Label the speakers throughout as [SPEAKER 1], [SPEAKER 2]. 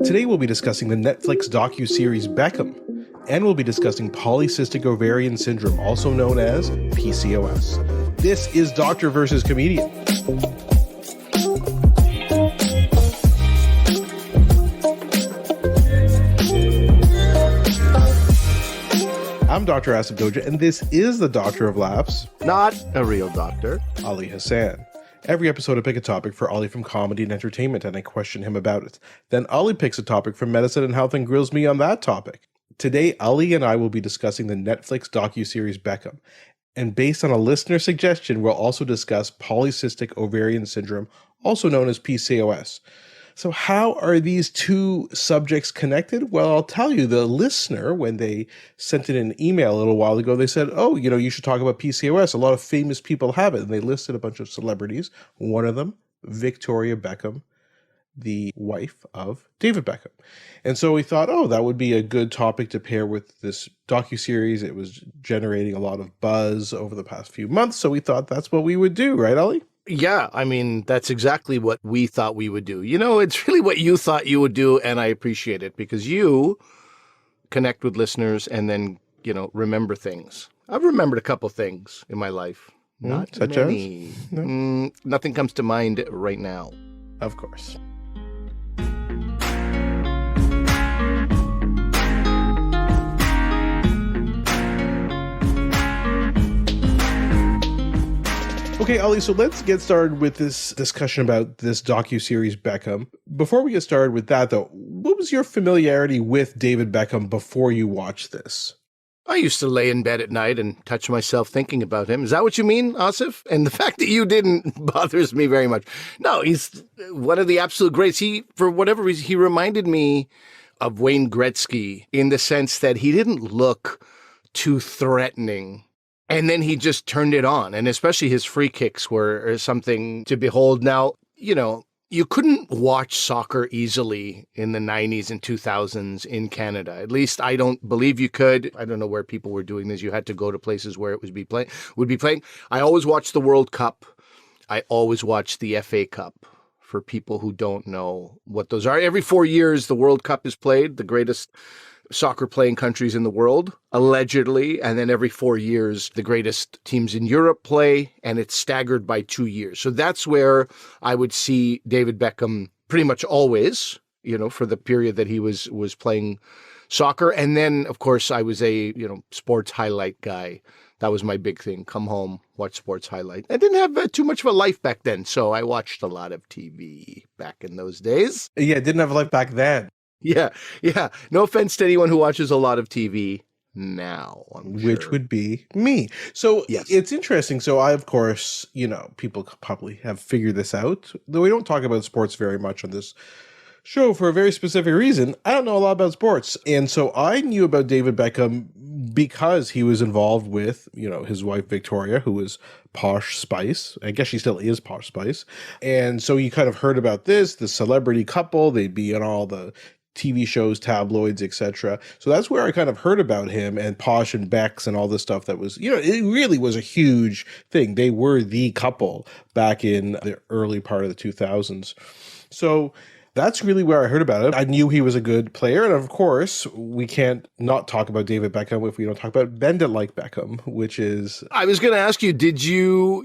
[SPEAKER 1] Today we'll be discussing the Netflix docuseries Beckham, and we'll be discussing Polycystic Ovarian Syndrome, also known as PCOS. This is Doctor versus Comedian. I'm Dr. Asif Doja, and this is the Doctor of Laughs.
[SPEAKER 2] Not a real doctor.
[SPEAKER 1] Ali Hassan. Every episode I pick a topic for Ali from comedy and entertainment, and I question him about it. Then Ali picks a topic from medicine and health and grills me on that topic. Today, Ali and I will be discussing the Netflix docuseries Beckham. And based on a listener suggestion, we'll also discuss Polycystic Ovarian Syndrome, also known as PCOS. So how are these two subjects connected? Well, I'll tell you, the listener, when they sent in an email a little while ago, they said, oh, you should talk about PCOS. A lot of famous people have it. And they listed a bunch of celebrities. One of them, Victoria Beckham, the wife of David Beckham. And so we thought, oh, that would be a good topic to pair with this docuseries. It was generating a lot of buzz over the past few months. So we thought that's what we would do, right, Ali?
[SPEAKER 2] Yeah, I mean, that's exactly what we thought we would do. It's really what you thought you would do, and I appreciate it because you connect with listeners and then, remember things. I've remembered a couple things in my life. Not
[SPEAKER 1] such
[SPEAKER 2] many.
[SPEAKER 1] as? No.
[SPEAKER 2] Nothing comes to mind right now.
[SPEAKER 1] Of course. Okay, Ali, so let's get started with this discussion about this docuseries Beckham. Before we get started with that, though, what was your familiarity with David Beckham before you watched this?
[SPEAKER 2] I used to lay in bed at night and touch myself thinking about him. Is that what you mean, Asif? And the fact that you didn't bothers me very much. No, he's one of the absolute greats. For whatever reason, he reminded me of Wayne Gretzky in the sense that he didn't look too threatening. And then he just turned it on. And especially his free kicks were something to behold. Now, you couldn't watch soccer easily in the 90s and 2000s in Canada. At least I don't believe you could. I don't know where people were doing this. You had to go to places where it would be playing. I always watched the World Cup. I always watched the FA Cup. For people who don't know what those are, every 4 years the World Cup is played, the greatest soccer playing countries in the world, allegedly. And then every 4 years, the greatest teams in Europe play, and it's staggered by 2 years. So that's where I would see David Beckham pretty much always, for the period that he was playing soccer. And then, of course, I was a, sports highlight guy. That was my big thing. Come home, watch sports highlight. I didn't have too much of a life back then, so I watched a lot of TV back in those days.
[SPEAKER 1] Yeah, didn't have a life back then.
[SPEAKER 2] Yeah. No offense to anyone who watches a lot of TV now,
[SPEAKER 1] which would be me. So yes. It's interesting. So I, of course, people probably have figured this out, though we don't talk about sports very much on this show for a very specific reason. I don't know a lot about sports. And so I knew about David Beckham because he was involved with, his wife, Victoria, who was Posh Spice. I guess she still is Posh Spice. And so you kind of heard about the celebrity couple. They'd be on all the TV shows, tabloids, etc. So that's where I kind of heard about him and Posh and Becks and all this stuff that was, it really was a huge thing. They were the couple back in the early part of the 2000s. So that's really where I heard about it. I knew he was a good player. And of course, we can't not talk about David Beckham if we don't talk about Bend It Like Beckham, which is...
[SPEAKER 2] I was going to ask you,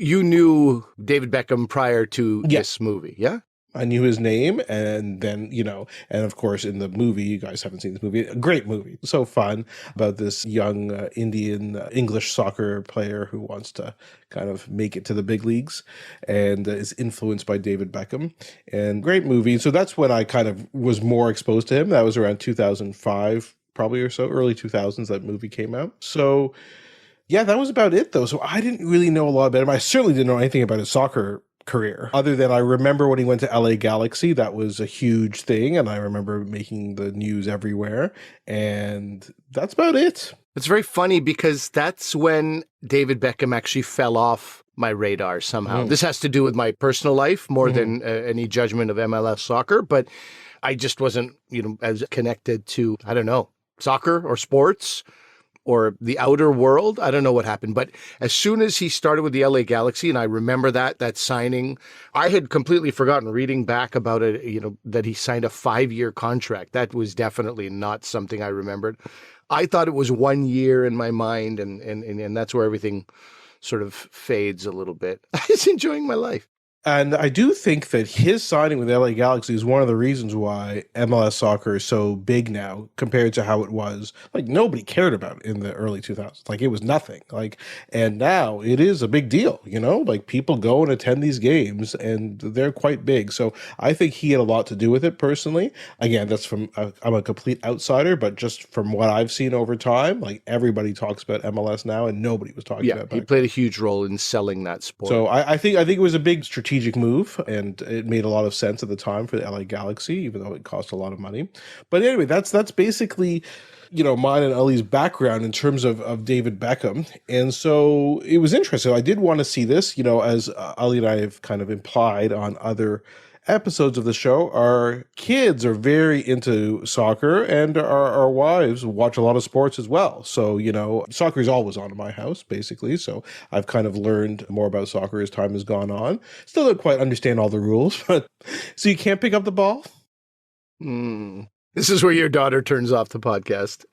[SPEAKER 2] you knew David Beckham prior to this movie, yeah?
[SPEAKER 1] I knew his name, and then, and of course in the movie, you guys haven't seen this movie, a great movie, so fun, about this young Indian English soccer player who wants to kind of make it to the big leagues and is influenced by David Beckham, and great movie. So that's when I kind of was more exposed to him. That was around 2005, probably, or so, early 2000s, that movie came out. So yeah, that was about it though. So I didn't really know a lot about him. I certainly didn't know anything about his soccer career, other than I remember when he went to LA Galaxy, that was a huge thing, and I remember making the news everywhere, and that's about it.
[SPEAKER 2] It's very funny because that's when David Beckham actually fell off my radar somehow. This has to do with my personal life more than any judgment of MLS soccer, but I just wasn't, as connected to, I don't know, soccer or sports or the outer world. I don't know what happened, but as soon as he started with the LA Galaxy, and I remember that signing, I had completely forgotten reading back about it, that he signed a 5-year contract. That was definitely not something I remembered. I thought it was 1 year in my mind, and that's where everything sort of fades a little bit. I was enjoying my life.
[SPEAKER 1] And I do think that his signing with LA Galaxy is one of the reasons why MLS soccer is so big now compared to how it was. Like, nobody cared about it in the early 2000s. Like, it was nothing. And now it is a big deal, Like, people go and attend these games, and they're quite big. So I think he had a lot to do with it personally. Again, that's I'm a complete outsider, but just from what I've seen over time, like, everybody talks about MLS now, and nobody was talking about it.
[SPEAKER 2] He played a huge role in selling that sport.
[SPEAKER 1] So I think it was a big strategic move, and it made a lot of sense at the time for the LA Galaxy, even though it cost a lot of money. But anyway, that's basically, mine and Ali's background in terms of David Beckham. And so it was interesting. I did want to see this, as Ali and I have kind of implied on other episodes of the show. Our kids are very into soccer, and our wives watch a lot of sports as well. So, soccer is always on in my house, basically. So I've kind of learned more about soccer as time has gone on. Still don't quite understand all the rules, but so you can't pick up the ball?
[SPEAKER 2] This is where your daughter turns off the podcast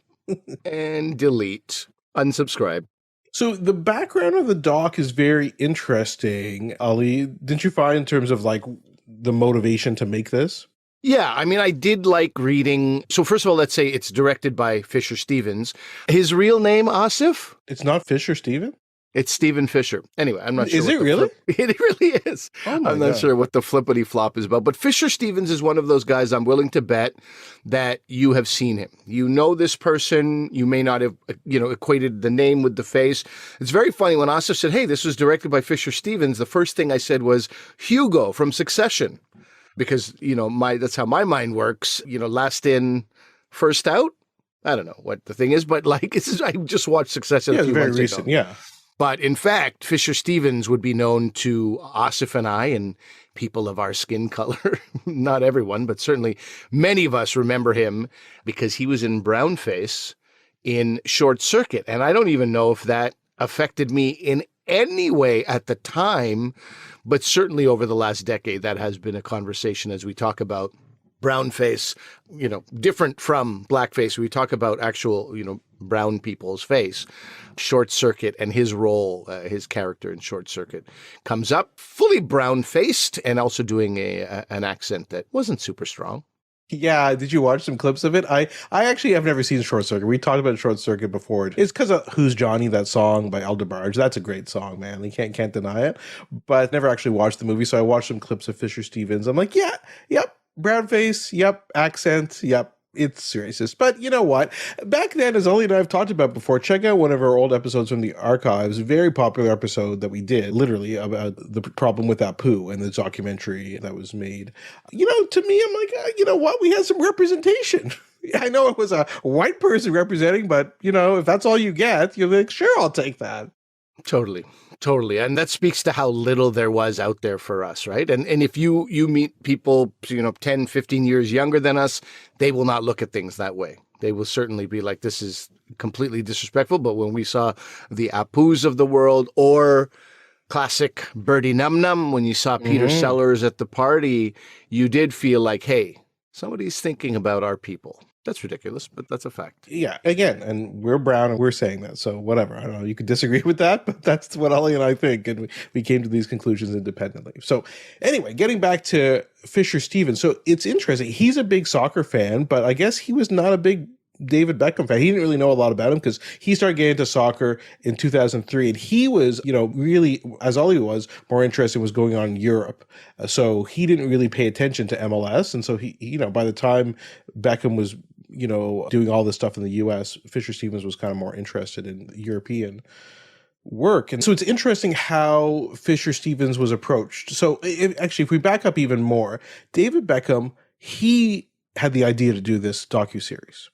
[SPEAKER 2] and delete, unsubscribe.
[SPEAKER 1] So the background of the doc is very interesting, Ali. Didn't you find in terms of the motivation to make this?
[SPEAKER 2] Yeah, I mean, I did like reading. So first of all, let's say it's directed by Fisher Stevens. His real name, Asif?
[SPEAKER 1] It's not Fisher Stevens?
[SPEAKER 2] It's Stephen Fisher. Anyway, I'm not sure.
[SPEAKER 1] Is it really?
[SPEAKER 2] It really is.
[SPEAKER 1] Oh my
[SPEAKER 2] I'm not
[SPEAKER 1] God.
[SPEAKER 2] sure what the flippity flop is about. But Fisher Stevens is one of those guys I'm willing to bet that you have seen him. You know this person. You may not have, equated the name with the face. It's very funny when Asif said, hey, this was directed by Fisher Stevens. The first thing I said was Hugo from Succession. Because, that's how my mind works. Last in, first out. I don't know what the thing is, but I just watched Succession a few
[SPEAKER 1] very
[SPEAKER 2] months
[SPEAKER 1] recent,
[SPEAKER 2] ago.
[SPEAKER 1] yeah.
[SPEAKER 2] But in fact, Fisher Stevens would be known to Asif and I and people of our skin color. Not everyone, but certainly many of us remember him because he was in brownface in Short Circuit. And I don't even know if that affected me in any way at the time, but certainly over the last decade, that has been a conversation as we talk about brownface, different from blackface. We talk about actual, brown people's face. Short Circuit and his role, his character in Short Circuit comes up fully brown-faced and also doing an accent that wasn't super strong.
[SPEAKER 1] Yeah, did you watch some clips of it? I actually have never seen Short Circuit. We talked about Short Circuit before. It's because of Who's Johnny, that song by Eldebarge. That's a great song, man. You can't deny it. But never actually watched the movie, so I watched some clips of Fisher Stevens. I'm like, yeah, yep, brown face, yep, accent, yep. It's racist. But you know what? Back then, as Ali and I have talked about before, check out one of our old episodes from the archives. Very popular episode that we did, literally, about the problem with that poo and the documentary that was made. To me, I'm like, you know what? We had some representation. I know it was a white person representing, but, if that's all you get, you're like, sure, I'll take that.
[SPEAKER 2] Totally. And that speaks to how little there was out there for us, right? And if you meet people, 10, 15 years younger than us, they will not look at things that way. They will certainly be like, this is completely disrespectful. But when we saw the Apus of the world, or classic Birdie Num Num, when you saw Peter Sellers at the party, you did feel like, hey, somebody's thinking about our people. That's ridiculous, but that's a fact.
[SPEAKER 1] Yeah, again, and we're brown and we're saying that, so whatever. I don't know, you could disagree with that, but that's what Ali and I think, and we came to these conclusions independently. So anyway, getting back to Fisher Stevens. So it's interesting. He's a big soccer fan, but I guess he was not a big David Beckham fan. He didn't really know a lot about him because he started getting into soccer in 2003, and he was, really, as Ali was, more interested in what's going on in Europe. So he didn't really pay attention to MLS, and so he, by the time Beckham was doing all this stuff in the US, Fisher Stevens was kind of more interested in European work. And so it's interesting how Fisher Stevens was approached. So if we back up even more, David Beckham, he had the idea to do this docuseries.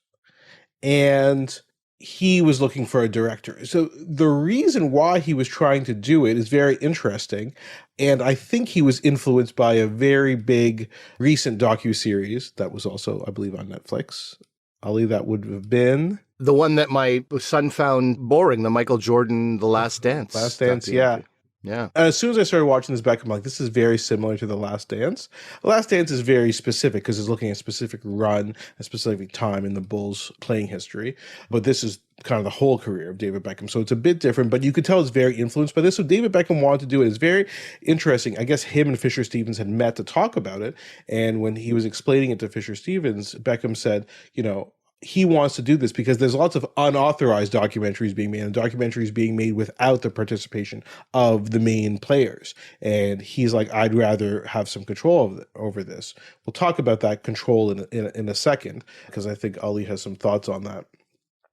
[SPEAKER 1] And he was looking for a director. So the reason why he was trying to do it is very interesting. And I think he was influenced by a very big recent docuseries that was also, I believe, on Netflix. Ali, that would have been
[SPEAKER 2] The one that my son found boring, the Michael Jordan, The Last Dance.
[SPEAKER 1] Last Dance, yeah.
[SPEAKER 2] Yeah.
[SPEAKER 1] And as soon as I started watching this back, I'm like, this is very similar to The Last Dance. The Last Dance is very specific because it's looking at a specific run, a specific time in the Bulls' playing history. But this is kind of the whole career of David Beckham. So it's a bit different, but you could tell it's very influenced by this. So David Beckham wanted to do it. It's very interesting. I guess him and Fisher Stevens had met to talk about it. And when he was explaining it to Fisher Stevens, Beckham said, he wants to do this because there's lots of unauthorized documentaries being made and documentaries being made without the participation of the main players. And he's like, I'd rather have some control over this. We'll talk about that control in a second, because I think Ali has some thoughts on that.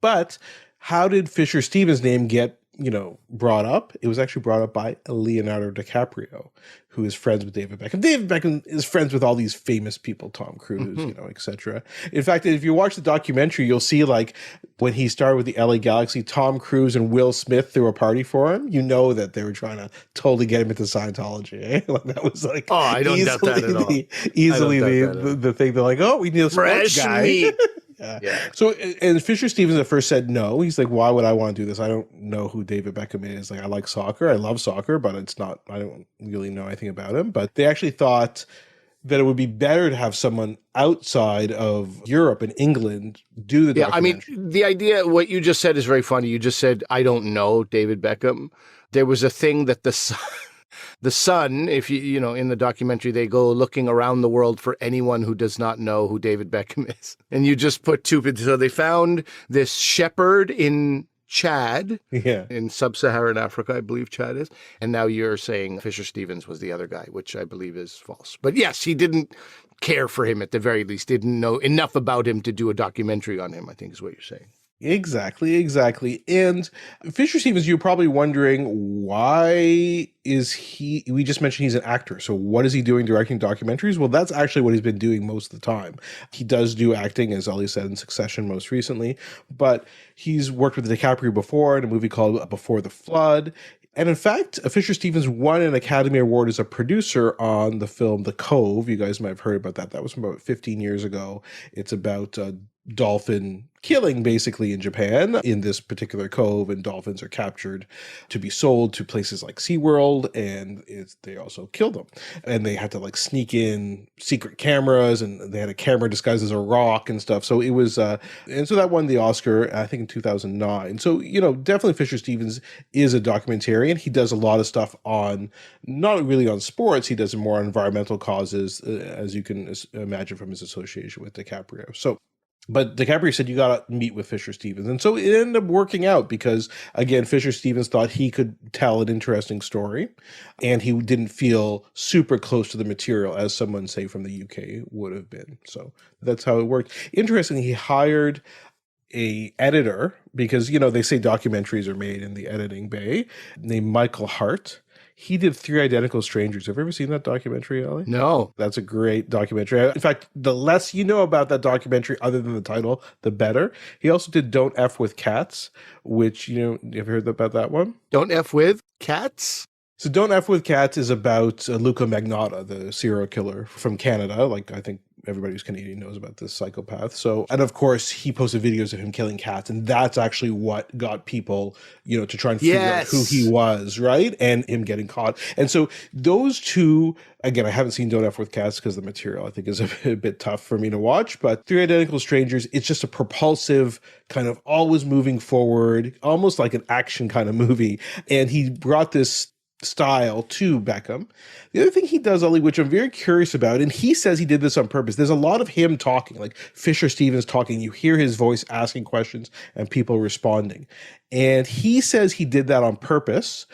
[SPEAKER 1] But how did Fisher Stevens' name get brought up? It was actually brought up by Leonardo DiCaprio, who is friends with David Beckham. David Beckham is friends with all these famous people, Tom Cruise, etc. In fact, if you watch the documentary, you'll see like when he started with the LA Galaxy, Tom Cruise and Will Smith threw a party for him. You know that they were trying to totally get him into Scientology. Eh? Like that was like,
[SPEAKER 2] oh, I don't doubt that at all.
[SPEAKER 1] Easily the thing. They're like, oh, we need a sports guy.
[SPEAKER 2] Meat.
[SPEAKER 1] Yeah. So, and Fisher Stevens at first said no. He's like, why would I want to do this? I don't know who David Beckham is. Like, I like soccer. I love soccer, but I don't really know anything about him. But they actually thought that it would be better to have someone outside of Europe and England do the documentary.
[SPEAKER 2] I mean, the idea, what you just said is very funny. You just said, I don't know David Beckham. There was a thing that the Sun, if in the documentary, they go looking around the world for anyone who does not know who David Beckham is. And you just put two. So they found this shepherd in Chad, in sub-Saharan Africa, I believe Chad is. And now you're saying Fisher Stevens was the other guy, which I believe is false. But yes, he didn't care for him at the very least, didn't know enough about him to do a documentary on him, I think is what you're saying.
[SPEAKER 1] Exactly. And Fisher Stevens, you're probably wondering, why is we just mentioned he's an actor. So what is he doing directing documentaries? Well, that's actually what he's been doing most of the time. He does do acting, as Ali said, in Succession most recently, but he's worked with DiCaprio before in a movie called Before the Flood. And in fact, Fisher Stevens won an Academy Award as a producer on the film The Cove. You guys might have heard about that. That was from about 15 years ago. It's about dolphin killing basically in Japan in this particular cove, and dolphins are captured to be sold to places like SeaWorld, and they also kill them. And they had to like sneak in secret cameras, and they had a camera disguised as a rock and stuff. So it was, and so that won the Oscar, I think in 2009. So, definitely Fisher Stevens is a documentarian. He does a lot of stuff on, not really on sports, he does more on environmental causes, as you can imagine from his association with DiCaprio. But DiCaprio said, you got to meet with Fisher Stevens. And so it ended up working out because, again, Fisher Stevens thought he could tell an interesting story, and he didn't feel super close to the material as someone, say, from the UK would have been. So that's how it worked. Interestingly, he hired a editor because, they say documentaries are made in the editing bay, named Michael Hart. He did 3 Identical Strangers. Have you ever seen that documentary, Ali?
[SPEAKER 2] No.
[SPEAKER 1] That's a great documentary. In fact, the less you know about that documentary, other than the title, the better. He also did Don't F With Cats, which, have you heard about that one?
[SPEAKER 2] Don't F With Cats?
[SPEAKER 1] So Don't F With Cats is about Luca Magnotta, the serial killer from Canada. Like, I think everybody who's Canadian knows about this psychopath. So, and of course, he posted videos of him killing cats, and that's actually what got people, to try and figure out who he was, right? And him getting caught. And so those two, again, I haven't seen Don't F With Cats because the material I think is a bit tough for me to watch, but 3 Identical Strangers, it's just a propulsive, kind of always moving forward, almost like an action kind of movie. And he brought this style to Beckham. The other thing he does, Ali, which I'm very curious about, and he says he did this on purpose, there's a lot of him talking, like Fisher Stevens talking. You hear his voice asking questions and people responding. And he says he did that on purpose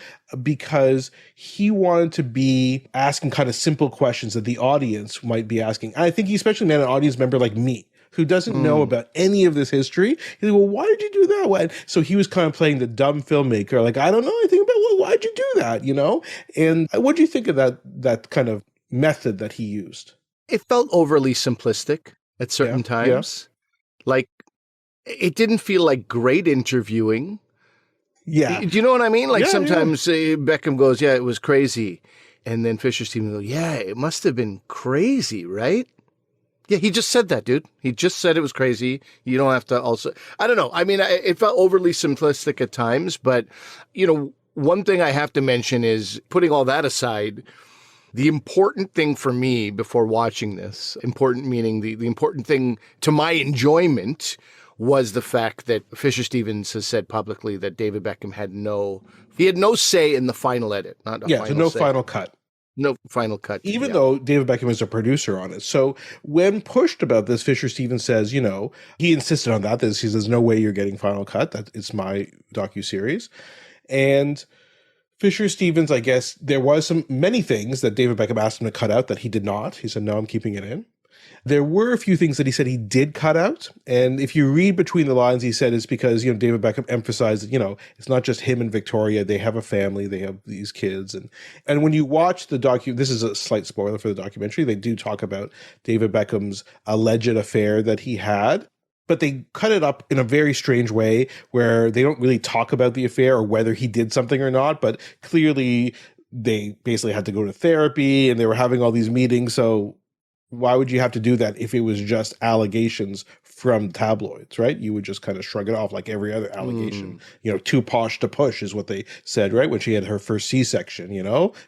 [SPEAKER 1] because he wanted to be asking kind of simple questions that the audience might be asking. I think he especially meant an audience member like me, who doesn't know about any of this history. He's like, well, why did you do that? Why? So he was kind of playing the dumb filmmaker, like, I don't know anything about, well, why'd you do that, And what do you think of that kind of method that he used?
[SPEAKER 2] It felt overly simplistic at certain times. Yeah. Like, it didn't feel like great interviewing.
[SPEAKER 1] Yeah.
[SPEAKER 2] Do you know what I mean? Like sometimes Beckham goes, yeah, it was crazy. And then Fisher Stevens goes, yeah, it must have been crazy, right? Yeah, he just said that, dude. He just said it was crazy. You don't have to also, I don't know. I mean, it felt overly simplistic at times, but, one thing I have to mention is, putting all that aside, the important thing for me before watching this, important meaning the important thing to my enjoyment, was the fact that Fisher Stevens has said publicly that David Beckham had no say in the final edit, not a final
[SPEAKER 1] so no
[SPEAKER 2] say.
[SPEAKER 1] final cut.
[SPEAKER 2] No final cut.
[SPEAKER 1] Even though David Beckham is a producer on it. So when pushed about this, Fisher Stevens says, he insisted on that. He says, there's no way you're getting final cut. That it's my docuseries. And Fisher Stevens, I guess, there was many things that David Beckham asked him to cut out that he did not. He said, no, I'm keeping it in. There were a few things that he said he did cut out. And if you read between the lines, he said it's because, David Beckham emphasized that, it's not just him and Victoria. They have a family. They have these kids. And when you watch the this is a slight spoiler for the documentary, they do talk about David Beckham's alleged affair that he had. But they cut it up in a very strange way where they don't really talk about the affair or whether he did something or not. But clearly they basically had to go to therapy and they were having all these meetings. So why would you have to do that if it was just allegations from tabloids, right? You would just kind of shrug it off like every other allegation. Too posh to push is what they said, right? When she had her first C-section,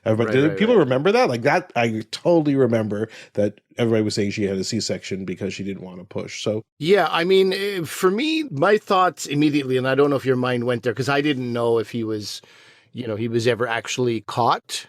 [SPEAKER 1] Everybody, people remember that? Like that, I totally remember that everybody was saying she had a C-section because she didn't want to push. So
[SPEAKER 2] yeah, I mean, for me, my thoughts immediately, and I don't know if your mind went there, because I didn't know if he was ever actually caught.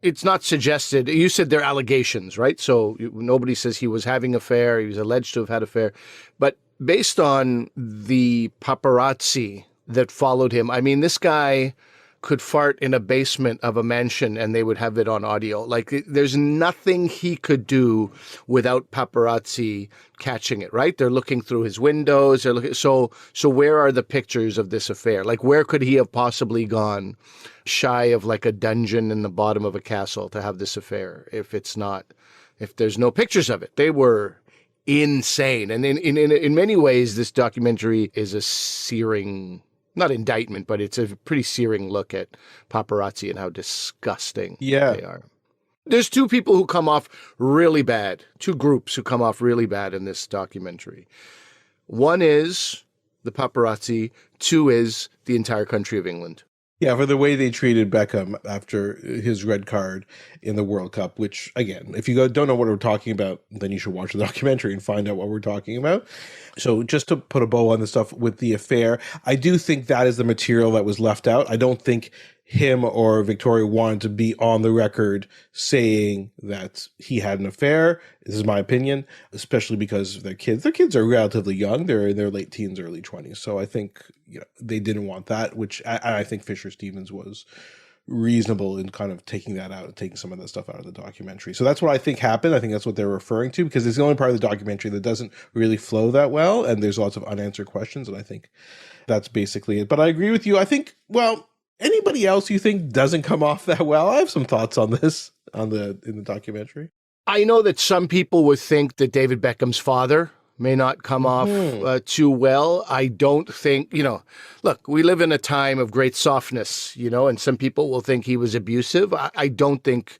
[SPEAKER 2] It's not suggested. You said they're allegations, right? So nobody says he was having an affair. He was alleged to have had an affair. But based on the paparazzi that followed him, I mean, this guy could fart in a basement of a mansion and they would have it on audio. Like, there's nothing he could do without paparazzi catching it, right? They're looking through his windows. They're looking. So where are the pictures of this affair? Like, where could he have possibly gone shy of like a dungeon in the bottom of a castle to have this affair if there's no pictures of it? They were insane. And in many ways, this documentary is a searing, not indictment, but it's a pretty searing look at paparazzi and how disgusting they are. There's two people who come off really bad, two groups who come off really bad in this documentary. One is the paparazzi, two is the entire country of England.
[SPEAKER 1] Yeah, for the way they treated Beckham after his red card in the World Cup, which, again, if you don't know what we're talking about, then you should watch the documentary and find out what we're talking about. So just to put a bow on the stuff with the affair, I do think that is the material that was left out. I don't think him or Victoria wanted to be on the record saying that he had an affair. This is my opinion, especially because of their kids. Their kids are relatively young. They're in their late teens, early 20s. So I think they didn't want that, which I think Fisher Stevens was reasonable in kind of taking that out and taking some of that stuff out of the documentary. So that's what I think happened. I think that's what they're referring to, because it's the only part of the documentary that doesn't really flow that well, and there's lots of unanswered questions, and I think that's basically it. But I agree with you. I think, anybody else you think doesn't come off that well? I have some thoughts on this in the documentary.
[SPEAKER 2] I know that some people would think that David Beckham's father may not come off too well. I don't think, look, we live in a time of great softness, and some people will think he was abusive. I didn't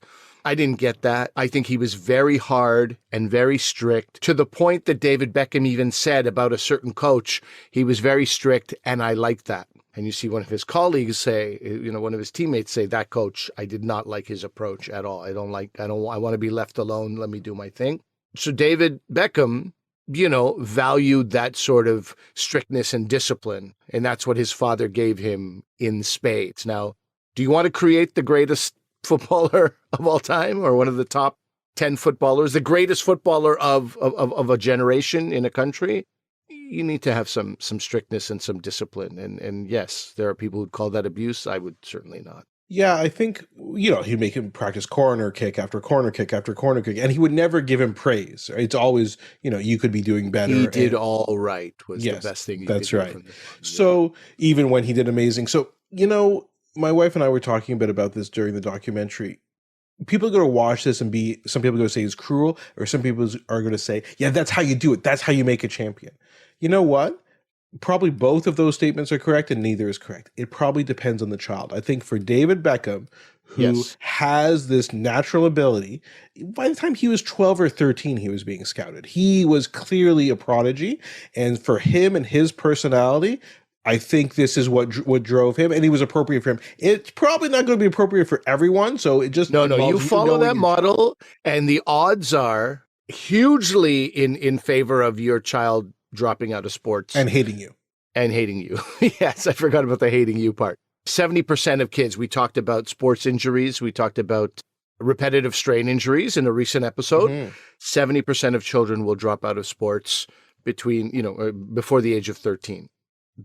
[SPEAKER 2] get that. I think he was very hard and very strict, to the point that David Beckham even said about a certain coach, he was very strict, and I liked that. And you see one of his colleagues say, one of his teammates say, that coach, I did not like his approach at all. I want to be left alone. Let me do my thing. So David Beckham, valued that sort of strictness and discipline. And that's what his father gave him in spades. Now, do you want to create the greatest footballer of all time, or one of the top 10 footballers, the greatest footballer of a generation in a country? You need to have some strictness and some discipline. And yes, there are people who'd call that abuse. I would certainly not.
[SPEAKER 1] Yeah, I think, he'd make him practice corner kick after corner kick after corner kick, and he would never give him praise. It's always, you could be doing better.
[SPEAKER 2] He did all right was the best thing.
[SPEAKER 1] That's right. So even when he did amazing. So, my wife and I were talking a bit about this during the documentary. People are going to watch this and some people are going to say he's cruel, or some people are going to say, yeah, that's how you do it. That's how you make a champion. You know what? Probably both of those statements are correct, and neither is correct. It probably depends on the child. I think for David Beckham, who has this natural ability. By the time he was 12 or 13, he was being scouted. He was clearly a prodigy. And for him and his personality, I think this is what drove him, and he was appropriate for him. It's probably not going to be appropriate for everyone, so it just...
[SPEAKER 2] No, you follow that model, and the odds are hugely in favor of your child dropping out of sports.
[SPEAKER 1] And hating you.
[SPEAKER 2] Yes, I forgot about the hating you part. 70% of kids, we talked about sports injuries, we talked about repetitive strain injuries in a recent episode. 70% of children will drop out of sports before the age of 13.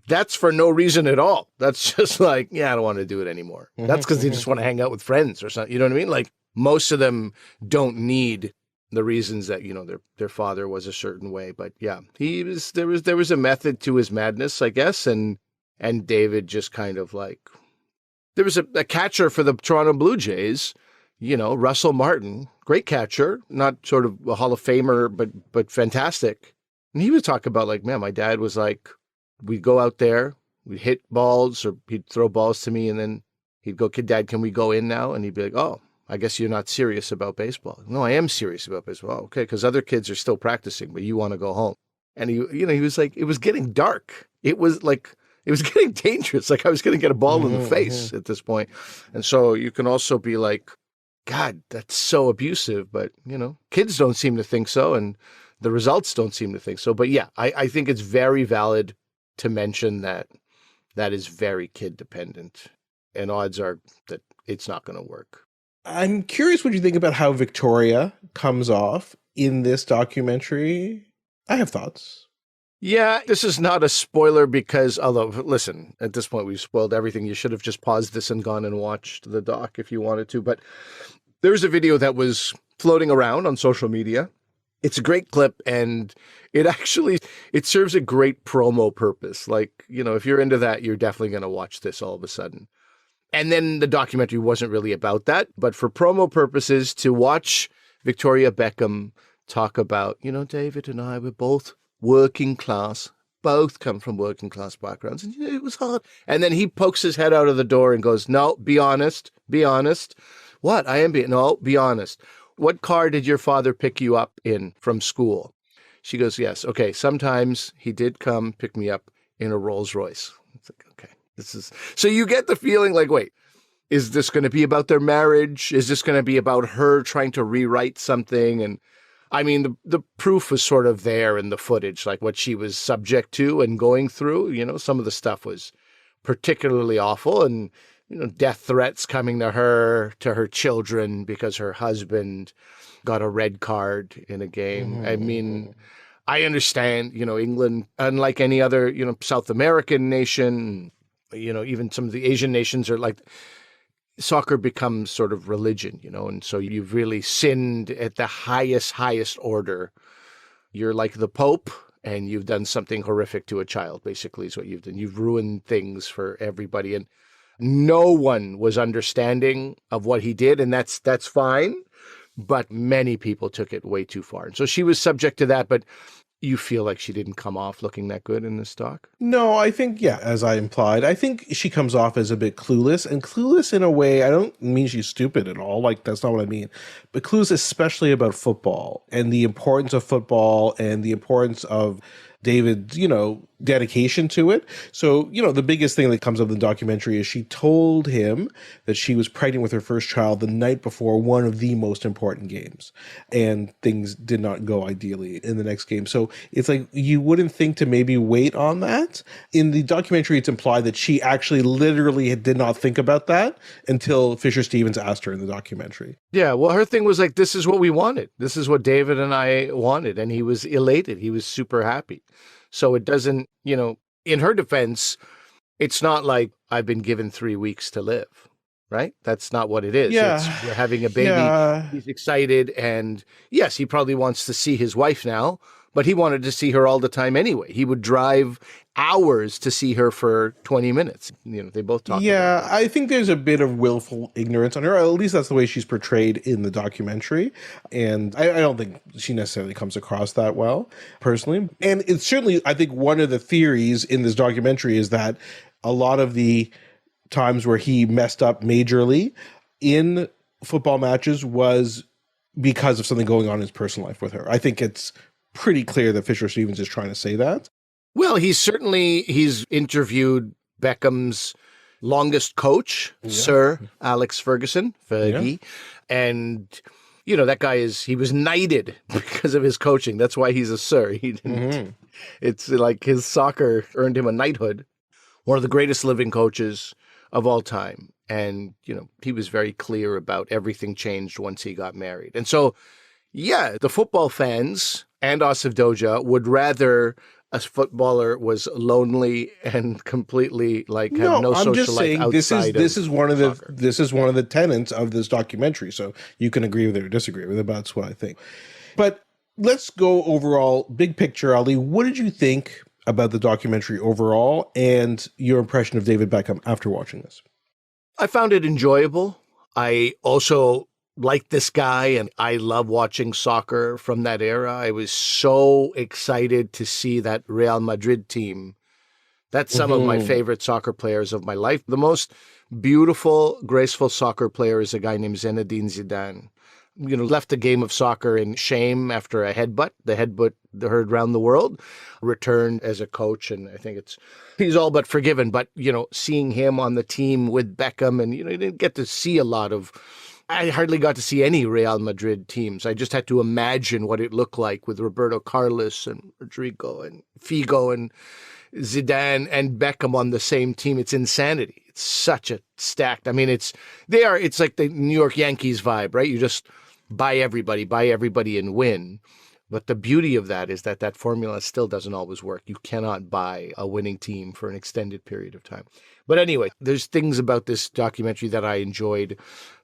[SPEAKER 2] That's for no reason at all. That's just like, I don't want to do it anymore. That's because they just want to hang out with friends or something. You know what I mean? Like, most of them don't need the reasons that, their father was a certain way. But yeah, there was a method to his madness, I guess. And David just kind of like, there was a catcher for the Toronto Blue Jays, Russell Martin, great catcher, not sort of a Hall of Famer, but fantastic. And he would talk about like, man, my dad was like, we'd go out there, we'd hit balls, or he'd throw balls to me, and then he'd go, "Kid, Dad, can we go in now?" And he'd be like, "Oh, I guess you're not serious about baseball." "No, I am serious about baseball." "Oh, okay, because other kids are still practicing, but you want to go home." And he was like, it was getting dark. It was getting dangerous. Like I was going to get a ball in the face at this point. And so you can also be like, God, that's so abusive. But, kids don't seem to think so, and the results don't seem to think so. But yeah, I think it's very valid to mention that is very kid dependent, and odds are that it's not going to work.
[SPEAKER 1] I'm curious what you think about how Victoria comes off in this documentary. I have thoughts.
[SPEAKER 2] Yeah, this is not a spoiler because, although, listen, at this point we've spoiled everything. You should have just paused this and gone and watched the doc if you wanted to. But there's a video that was floating around on social media. It's a great clip, and it serves a great promo purpose. Like, if you're into that, you're definitely going to watch this all of a sudden. And then the documentary wasn't really about that, but for promo purposes, to watch Victoria Beckham talk about, David and I were both working class, both come from working class backgrounds, and it was hard. And then he pokes his head out of the door and goes, "No, be honest, be honest." "What? No, be honest. What car did your father pick you up in from school?" She goes, "Yes." "Okay, sometimes he did come pick me up in a Rolls Royce." It's like, okay, so you get the feeling like, wait, is this going to be about their marriage? Is this going to be about her trying to rewrite something? And I mean, the proof was sort of there in the footage, like what she was subject to and going through. Some of the stuff was particularly awful, and death threats coming to her children because her husband got a red card in a game. I mean, I understand, England, unlike any other, South American nation, even some of the Asian nations are like, soccer becomes sort of religion, and so you've really sinned at the highest order. You're like the Pope, and you've done something horrific to a child, basically is what you've done. You've ruined things for everybody. And no one was understanding of what he did, and that's fine. But many people took it way too far. And so she was subject to that, but you feel like she didn't come off looking that good in this doc?
[SPEAKER 1] No, I think, yeah, as I implied, I think she comes off as a bit clueless, and clueless in a way, I don't mean she's stupid at all. Like, that's not what I mean. But clueless especially about football and the importance of football and the importance of David's, dedication to it. So, the biggest thing that comes up in the documentary is she told him that she was pregnant with her first child the night before one of the most important games, and things did not go ideally in the next game. So it's like, you wouldn't think to maybe wait on that. In the documentary, it's implied that she actually literally did not think about that until Fisher Stevens asked her in the documentary.
[SPEAKER 2] Yeah, well, her thing was like, this is what we wanted. This is what David and I wanted. And he was elated. He was super happy. So it doesn't, in her defense, it's not like I've been given 3 weeks to live, right? That's not what it is.
[SPEAKER 1] Yeah.
[SPEAKER 2] We're having a baby. Yeah. He's excited. And yes, he probably wants to see his wife now, but he wanted to see her all the time anyway. He would drive hours to see her for 20 minutes. They both talk about that.
[SPEAKER 1] I think there's a bit of willful ignorance on her. At least that's the way she's portrayed in the documentary. And I don't think she necessarily comes across that well, personally. And it's certainly, I think one of the theories in this documentary is that a lot of the times where he messed up majorly, in football matches was because of something going on in his personal life with her. I think it's pretty clear that Fisher Stevens is trying to say that.
[SPEAKER 2] Well, he's interviewed Beckham's longest coach, Sir Alex Ferguson, Fergie, and that guy he was knighted because of his coaching. That's why he's a sir. He didn't. It's like his soccer earned him a knighthood. One of the greatest living coaches of all time. And, he was very clear about everything changed once he got married. And so, the football fans and Asif Doja would rather a footballer was lonely and completely had no social life outside
[SPEAKER 1] this is one of
[SPEAKER 2] soccer.
[SPEAKER 1] This is one of the tenets of this documentary. So you can agree with it or disagree with it, but that's what I think. But let's go overall, big picture, Ali. What did you think about the documentary overall and your impression of David Beckham after watching this?
[SPEAKER 2] I found it enjoyable. I also like this guy, and I love watching soccer from that era. I was so excited to see that Real Madrid team. That's some of my favorite soccer players of my life. The most beautiful, graceful soccer player is a guy named Zinedine Zidane. Left the game of soccer in shame after a headbutt. The headbutt heard around the world. Returned as a coach, and I think he's all but forgiven. But, seeing him on the team with Beckham, and, you didn't get to see a lot of... I hardly got to see any Real Madrid teams. I just had to imagine what it looked like with Roberto Carlos and Rodrigo and Figo and Zidane and Beckham on the same team. It's insanity. It's such a stacked. I mean, it's like the New York Yankees vibe, right? You just buy everybody and win. But the beauty of that is that formula still doesn't always work. You cannot buy a winning team for an extended period of time. But anyway, there's things about this documentary that I enjoyed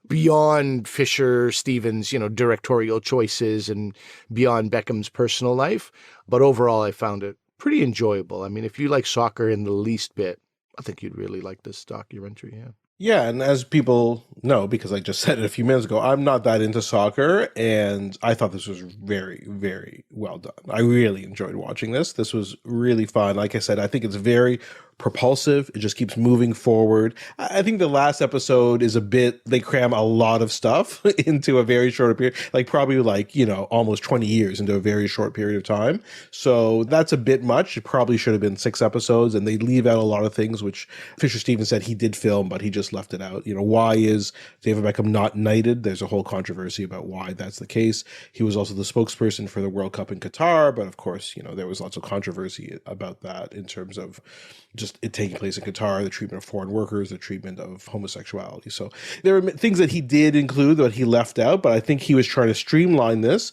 [SPEAKER 2] beyond Fisher Stevens, directorial choices and beyond Beckham's personal life. But overall, I found it pretty enjoyable. I mean, if you like soccer in the least bit, I think you'd really like this documentary, yeah.
[SPEAKER 1] Yeah, and as people know, because I just said it a few minutes ago, I'm not that into soccer, and I thought this was very, very well done. I really enjoyed watching this. This was really fun. Like I said, I think it's very propulsive. It just keeps moving forward. I think the last episode is they cram a lot of stuff into a very short period, probably almost 20 years into a very short period of time. So that's a bit much. It probably should have been 6 episodes, and they leave out a lot of things, which Fisher Stevens said he did film, but he just left it out. Why is David Beckham not knighted? There's a whole controversy about why that's the case. He was also the spokesperson for the World Cup in Qatar, but of course, there was lots of controversy about that in terms of just it taking place in Qatar, the treatment of foreign workers, the treatment of homosexuality. So there are things that he did include that he left out, but I think he was trying to streamline this.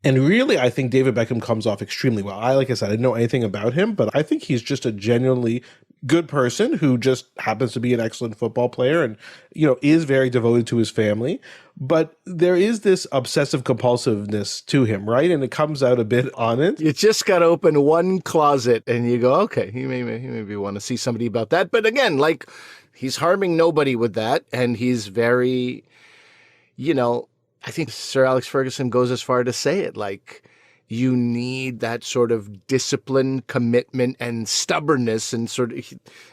[SPEAKER 1] And really, I think David Beckham comes off extremely well. Like I said, I didn't know anything about him, but I think he's just a genuinely good person who just happens to be an excellent football player and, is very devoted to his family. But there is this obsessive compulsiveness to him, right? And it comes out a bit on it.
[SPEAKER 2] You just got to open one closet and you go, okay, he maybe want to see somebody about that. But again, he's harming nobody with that. And he's very, I think Sir Alex Ferguson goes as far to say it, you need that sort of discipline, commitment, and stubbornness, and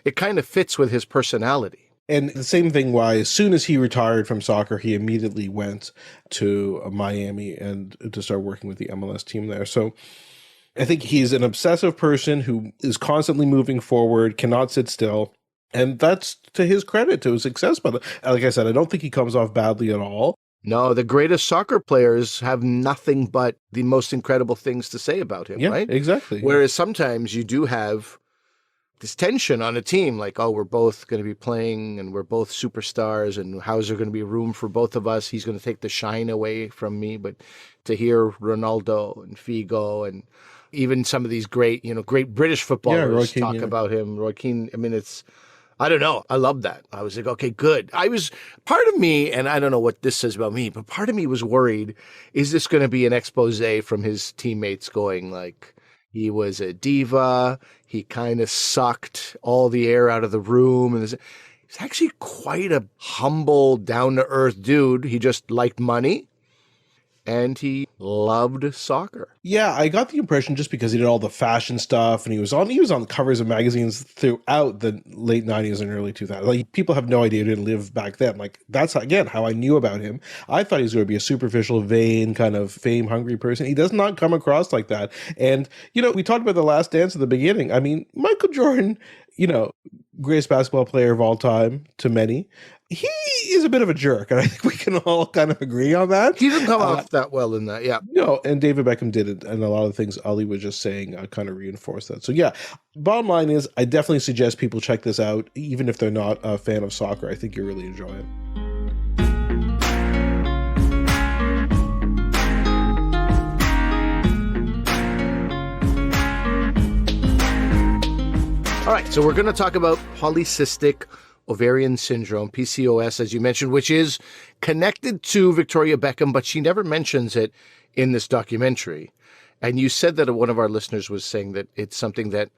[SPEAKER 2] it kind of fits with his personality.
[SPEAKER 1] And the same thing why as soon as he retired from soccer, he immediately went to Miami and to start working with the MLS team there. So I think he's an obsessive person who is constantly moving forward, cannot sit still. And that's to his credit, to his success. But like I said, I don't think he comes off badly at all.
[SPEAKER 2] No, the greatest soccer players have nothing but the most incredible things to say about him, right?
[SPEAKER 1] Exactly.
[SPEAKER 2] Whereas sometimes you do have this tension on a team, we're both going to be playing and we're both superstars, and how's there going to be room for both of us? He's going to take the shine away from me. But to hear Ronaldo and Figo and even some of these great British footballers talk about him, Roy Keane, I don't know. I love that. I was like, okay, good. Part of me, and I don't know what this says about me, but part of me was worried, is this going to be an expose from his teammates going he was a diva, he kind of sucked all the air out of the room, and he's actually quite a humble, down-to-earth dude. He just liked money, and he loved soccer.
[SPEAKER 1] Yeah, I got the impression just because he did all the fashion stuff and he was on the covers of magazines throughout the late 90s and early 2000s. Like, people have no idea he didn't live back then. Like, that's, again, how I knew about him. I thought he was going to be a superficial, vain, kind of fame-hungry person. He does not come across like that. And, we talked about The Last Dance at the beginning. I mean, Michael Jordan, greatest basketball player of all time to many. He is a bit of a jerk, and I think we can all kind of agree on that.
[SPEAKER 2] He didn't come off that well in that, yeah.
[SPEAKER 1] No, and David Beckham did it, and a lot of the things Ali was just saying kind of reinforced that. So yeah, bottom line is, I definitely suggest people check this out, even if they're not a fan of soccer. I think you'll really enjoy it.
[SPEAKER 2] All right, so we're going to talk about polycystic ovarian syndrome, PCOS, as you mentioned, which is connected to Victoria Beckham, but she never mentions it in this documentary. And you said that one of our listeners was saying that it's something that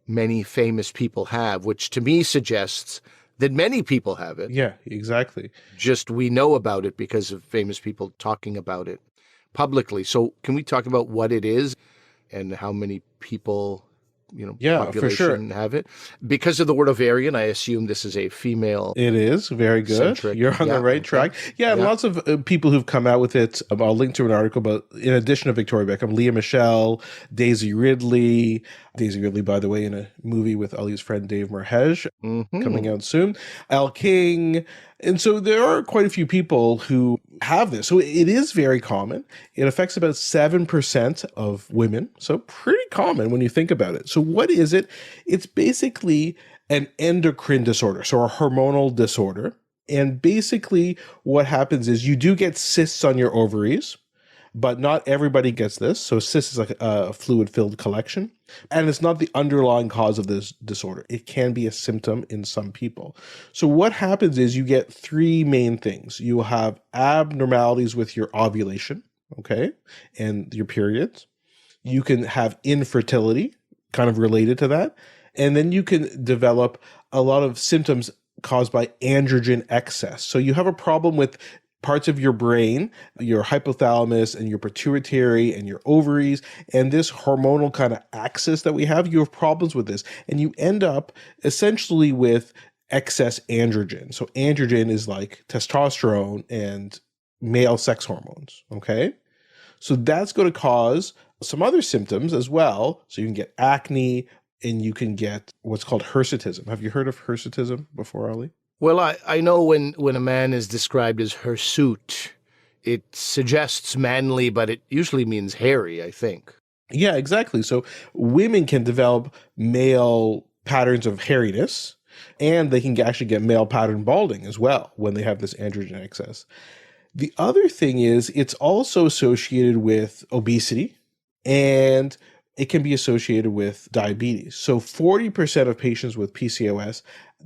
[SPEAKER 2] many famous people have, which to me suggests that many people have it.
[SPEAKER 1] Yeah, exactly.
[SPEAKER 2] Just we know about it because of famous people talking about it publicly. So can we talk about what it is and how many people population
[SPEAKER 1] for sure.
[SPEAKER 2] have it? Because of the word ovarian, I assume this is a female.
[SPEAKER 1] It is very good.
[SPEAKER 2] Centric.
[SPEAKER 1] You're on the right track. Yeah, and lots of people who've come out with it. I'll link to an article, but in addition to Victoria Beckham, Leah Michele, Daisy Ridley, by the way, in a movie with Ali's friend Dave Merhesh, coming out soon, Al King. And so there are quite a few people who have this. So it is very common. It affects about 7% of women. So pretty common when you think about it. So what is it? It's basically an endocrine disorder, so a hormonal disorder. And basically what happens is you do get cysts on your ovaries, but not everybody gets this. So cyst is like a fluid-filled collection. And it's not the underlying cause of this disorder. It can be a symptom in some people. So what happens is you get three main things. You will have abnormalities with your ovulation, okay, and your periods. You can have infertility, kind of related to that. And then you can develop a lot of symptoms caused by androgen excess. So you have a problem with parts of your brain, your hypothalamus and your pituitary and your ovaries, and this hormonal kind of axis that we have, you have problems with this. And you end up essentially with excess androgen. So androgen is like testosterone and male sex hormones, okay? So that's going to cause some other symptoms as well. So you can get acne and you can get what's called hirsutism. Have you heard of hirsutism before, Ali?
[SPEAKER 2] Well, I know when a man is described as hirsute, it suggests manly, but it usually means hairy, I think.
[SPEAKER 1] Yeah, exactly. So women can develop male patterns of hairiness, and they can actually get male pattern balding as well when they have this androgen excess. The other thing is it's also associated with obesity, and it can be associated with diabetes. So 40% of patients with PCOS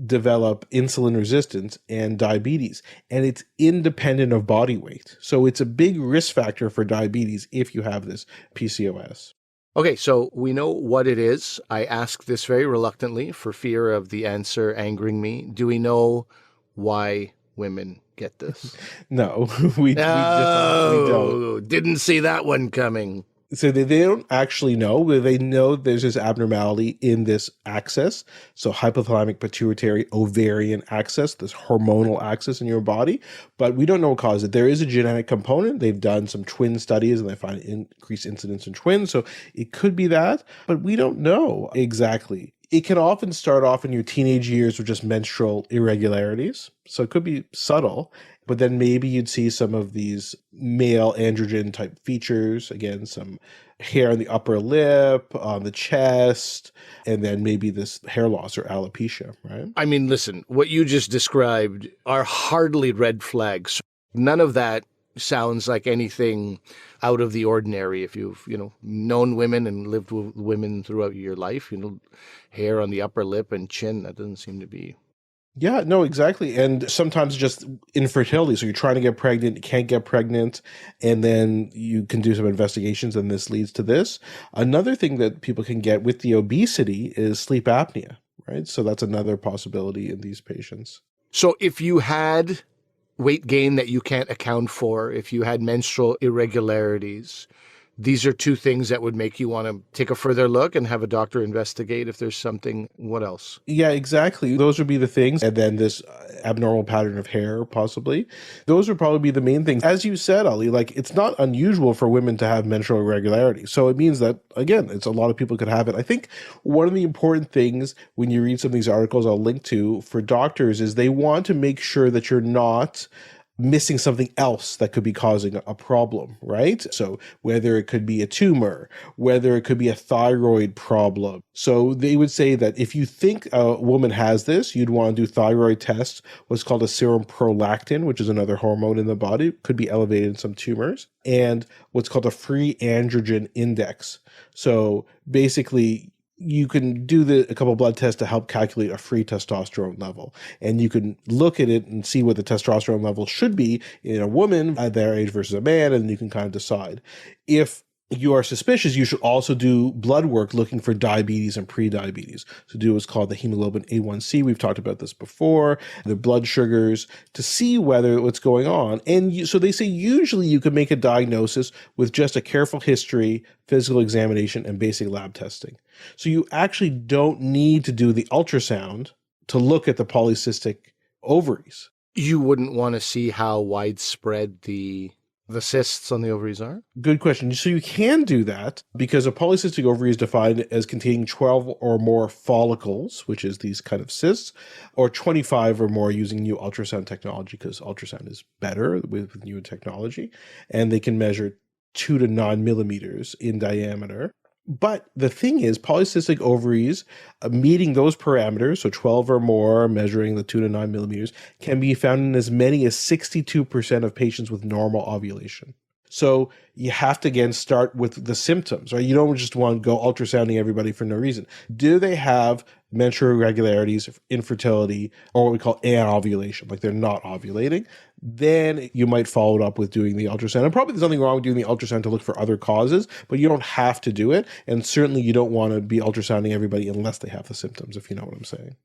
[SPEAKER 1] develop insulin resistance and diabetes, and it's independent of body weight. So it's a big risk factor for diabetes if you have this PCOS.
[SPEAKER 2] Okay, so we know what it is. I ask this very reluctantly for fear of the answer angering me. Do we know why women get this?
[SPEAKER 1] No, we don't.
[SPEAKER 2] Didn't see that one coming.
[SPEAKER 1] So they don't actually know. They know there's this abnormality in this axis. So hypothalamic pituitary ovarian axis, this hormonal axis in your body. But we don't know what causes it. There is a genetic component. They've done some twin studies and they find increased incidence in twins. So it could be that, but we don't know exactly. It can often start off in your teenage years with just menstrual irregularities. So it could be subtle. But then maybe you'd see some of these male androgen type features, again, some hair on the upper lip, on the chest, and then maybe this hair loss or alopecia, right?
[SPEAKER 2] I mean, listen, what you just described are hardly red flags. None of that sounds like anything out of the ordinary. If you've, known women and lived with women throughout your life, hair on the upper lip and chin, that doesn't seem to be.
[SPEAKER 1] Yeah, no, exactly. And sometimes just infertility. So you're trying to get pregnant, you can't get pregnant, and then you can do some investigations and this leads to this. Another thing that people can get with the obesity is sleep apnea, right? So that's another possibility in these patients.
[SPEAKER 2] So if you had weight gain that you can't account for, if you had menstrual irregularities, these are two things that would make you want to take a further look and have a doctor investigate if there's something. What else?
[SPEAKER 1] Yeah, exactly. Those would be the things. And then this abnormal pattern of hair, possibly. Those would probably be the main things. As you said, Ali, like it's not unusual for women to have menstrual irregularity. So it means that, again, it's a lot of people could have it. I think one of the important things when you read some of these articles I'll link to for doctors is they want to make sure that you're not missing something else that could be causing a problem, right? So whether it could be a tumor, whether it could be a thyroid problem. So they would say that if you think a woman has this, you'd want to do thyroid tests, what's called a serum prolactin, which is another hormone in the body, could be elevated in some tumors, and what's called a free androgen index. So basically, you can do a couple blood tests to help calculate a free testosterone level. And you can look at it and see what the testosterone level should be in a woman at their age versus a man, and you can kind of decide. If you are suspicious, you should also do blood work looking for diabetes and pre-diabetes. So do what's called the hemoglobin A1C. We've talked about this before, the blood sugars, to see what's going on. And so they say usually you can make a diagnosis with just a careful history, physical examination, and basic lab testing. So you actually don't need to do the ultrasound to look at the polycystic ovaries.
[SPEAKER 2] You wouldn't want to see how widespread the cysts on the ovaries are?
[SPEAKER 1] Good question. So you can do that because a polycystic ovary is defined as containing 12 or more follicles, which is these kind of cysts, or 25 or more using new ultrasound technology, because ultrasound is better with new technology, and they can measure 2 to 9 millimeters in diameter. But the thing is, polycystic ovaries meeting those parameters, so 12 or more, measuring the 2 to 9 millimeters, can be found in as many as 62% of patients with normal ovulation. So you have to, again, start with the symptoms, right? You don't just want to go ultrasounding everybody for no reason. Do they have menstrual irregularities, infertility, or what we call anovulation, like they're not ovulating? Then you might follow it up with doing the ultrasound. And probably there's nothing wrong with doing the ultrasound to look for other causes, but you don't have to do it. And certainly you don't want to be ultrasounding everybody unless they have the symptoms, if you know what I'm saying.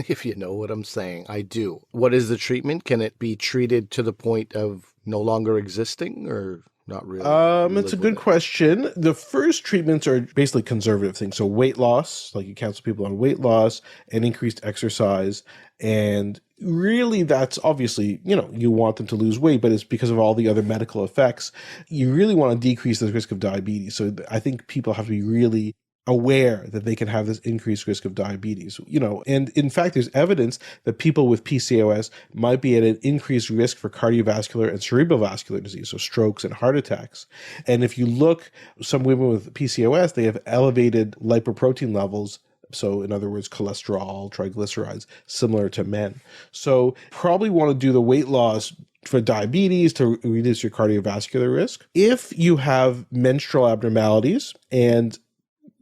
[SPEAKER 2] If you know what I'm saying, I do. What is the treatment? Can it be treated to the point of no longer existing, or not really?
[SPEAKER 1] It's a good question. The first treatments are basically conservative things. So weight loss, like you counsel people on weight loss and increased exercise. And really that's obviously, you want them to lose weight, but it's because of all the other medical effects. You really want to decrease the risk of diabetes. So I think people have to be really aware that they can have this increased risk of diabetes, and in fact, there's evidence that people with PCOS might be at an increased risk for cardiovascular and cerebrovascular disease, so strokes and heart attacks. And if you look, some women with PCOS, they have elevated lipoprotein levels. So in other words, cholesterol, triglycerides, similar to men. So probably want to do the weight loss for diabetes to reduce your cardiovascular risk. If you have menstrual abnormalities and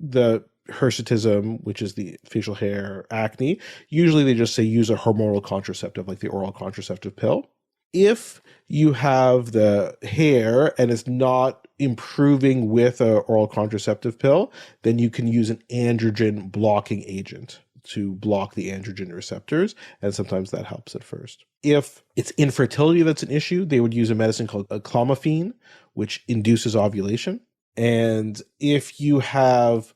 [SPEAKER 1] the hirsutism, which is the facial hair acne, usually they just say use a hormonal contraceptive like the oral contraceptive pill. If you have the hair and it's not improving with an oral contraceptive pill, then you can use an androgen blocking agent to block the androgen receptors, and sometimes that helps at first. If it's infertility that's an issue, they would use a medicine called clomiphene, which induces ovulation. And if you have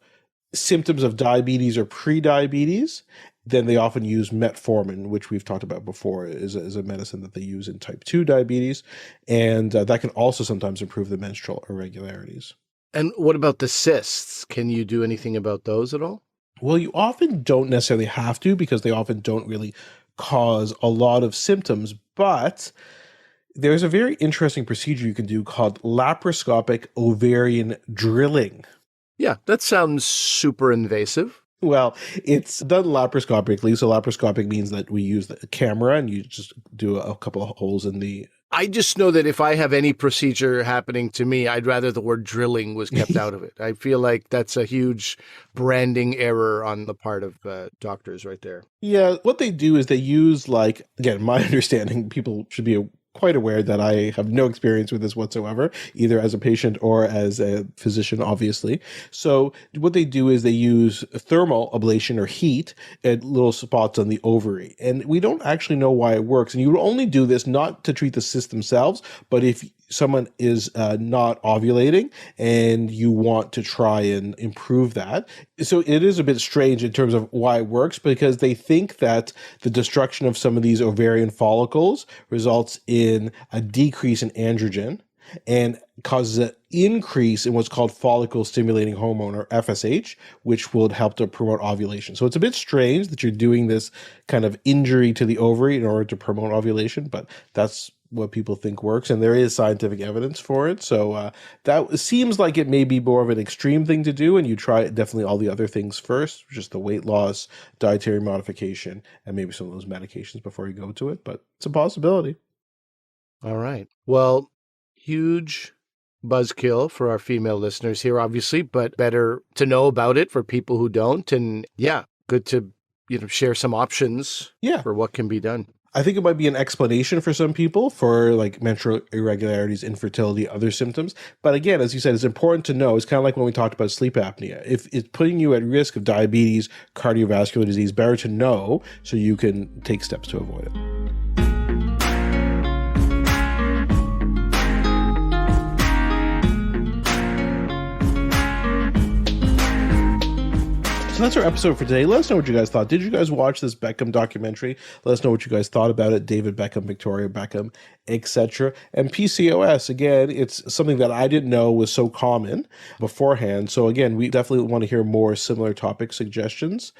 [SPEAKER 1] symptoms of diabetes or pre-diabetes, then they often use metformin, which we've talked about before, is a medicine that they use in type 2 diabetes. And that can also sometimes improve the menstrual irregularities.
[SPEAKER 2] And what about the cysts? Can you do anything about those at all?
[SPEAKER 1] Well, you often don't necessarily have to, because they often don't really cause a lot of symptoms, but there's a very interesting procedure you can do called laparoscopic ovarian drilling.
[SPEAKER 2] Yeah, that sounds super invasive.
[SPEAKER 1] Well, it's done laparoscopically. So laparoscopic means that we use the camera and you just do a couple of holes in the...
[SPEAKER 2] I just know that if I have any procedure happening to me, I'd rather the word drilling was kept out of it. I feel like that's a huge branding error on the part of doctors right there.
[SPEAKER 1] Yeah, what they do is they use, again, my understanding, people should be quite aware that I have no experience with this whatsoever, either as a patient or as a physician, obviously. So what they do is they use thermal ablation or heat at little spots on the ovary. And we don't actually know why it works. And you would only do this not to treat the cysts themselves, but if someone is not ovulating and you want to try and improve that. So it is a bit strange in terms of why it works, because they think that the destruction of some of these ovarian follicles results in a decrease in androgen and causes an increase in what's called follicle stimulating hormone, or FSH, which will help to promote ovulation. So it's a bit strange that you're doing this kind of injury to the ovary in order to promote ovulation, but that's what people think works, and there is scientific evidence for it. So that seems like it may be more of an extreme thing to do, and you try definitely all the other things first, just the weight loss, dietary modification, and maybe some of those medications before you go to it, but it's a possibility.
[SPEAKER 2] All right. Well, huge buzzkill for our female listeners here, obviously, but better to know about it for people who don't. And yeah, good to share some options for what can be done.
[SPEAKER 1] I think it might be an explanation for some people for like menstrual irregularities, infertility, other symptoms. But again, as you said, it's important to know. It's kind of like when we talked about sleep apnea. If it's putting you at risk of diabetes, cardiovascular disease, better to know so you can take steps to avoid it. So that's our episode for today. Let us know what you guys thought. Did you guys watch this Beckham documentary? Let us know what you guys thought about it. David Beckham, Victoria Beckham, etc. And PCOS, again, it's something that I didn't know was so common beforehand. So again, we definitely want to hear more similar topic suggestions.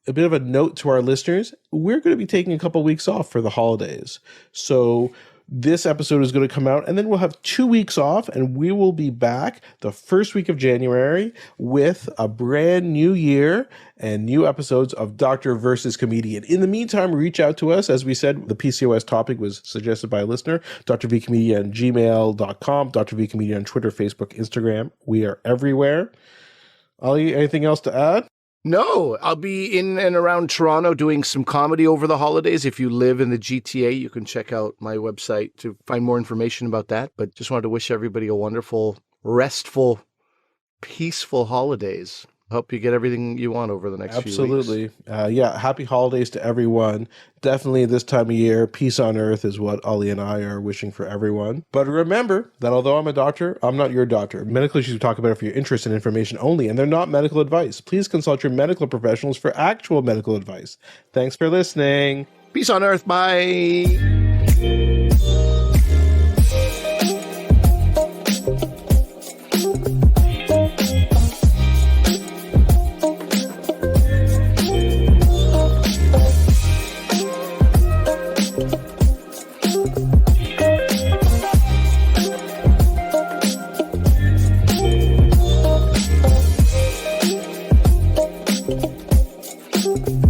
[SPEAKER 1] A bit of a note to our listeners, we're going to be taking a couple weeks off for the holidays. So this episode is going to come out, and then we'll have 2 weeks off, and we will be back the first week of January with a brand new year and new episodes of Doctor versus Comedian. In the meantime, reach out to us. As we said, the PCOS topic was suggested by a listener. drvcomedian@gmail.com, Dr. V Comedian on Twitter, Facebook, Instagram. We are everywhere. Ali, anything else to add?
[SPEAKER 2] No, I'll be in and around Toronto doing some comedy over the holidays. If you live in the GTA, you can check out my website to find more information about that. But just wanted to wish everybody a wonderful, restful, peaceful holidays. Hope you get everything you want over the next few weeks.
[SPEAKER 1] Absolutely. Happy holidays to everyone. Definitely this time of year, peace on earth is what Ali and I are wishing for everyone. But remember that although I'm a doctor, I'm not your doctor. Medical issues we talk about are for your interest and information only, and they're not medical advice. Please consult your medical professionals for actual medical advice. Thanks for listening.
[SPEAKER 2] Peace on earth. Bye.
[SPEAKER 3] Thank you.